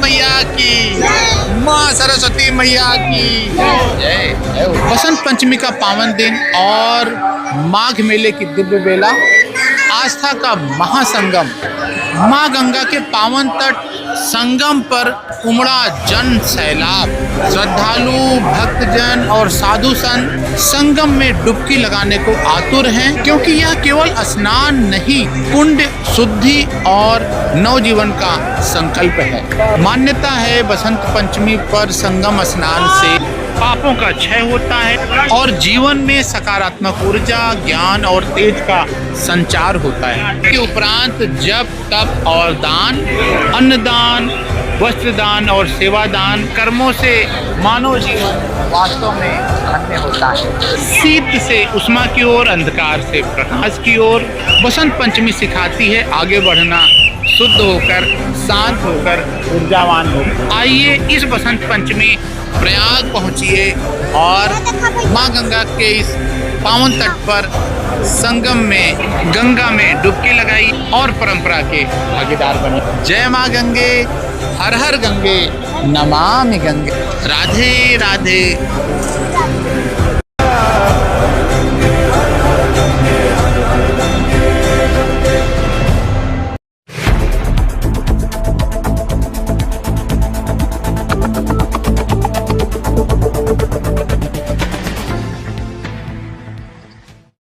मैया की, माँ सरस्वती मैया की जय। बसंत पंचमी का पावन दिन और माघ मेले की दिव्य बेला, आस्था का महासंगम, माँ गंगा के पावन तट संगम पर उमड़ा जन सैलाब। श्रद्धालु भक्तजन और साधु संत संगम में डुबकी लगाने को आतुर हैं, क्योंकि यह केवल स्नान नहीं, पुण्य, शुद्धि और नवजीवन का संकल्प है। मान्यता है बसंत पंचमी पर संगम स्नान से पापों का क्षय होता है और जीवन में सकारात्मक ऊर्जा, ज्ञान और तेज का संचार होता है। के उपरांत जप, तप और दान, अन्नदान, वस्त्रदान और सेवादान कर्मों से मानव जीवन वास्तव में धन्य होता है। शीत से उष्मा की ओर, अंधकार से प्रकाश की ओर बसंत पंचमी सिखाती है आगे बढ़ना, शुद्ध होकर, शांत होकर, ऊर्जावान होकर। आइए इस बसंत पंचमी प्रयाग पहुंचिए और माँ गंगा के इस पावन तट पर संगम में गंगा में डुबकी लगाई और परंपरा के भागीदार बने। जय माँ गंगे, हर हर गंगे, नमामि गंगे। राधे राधे।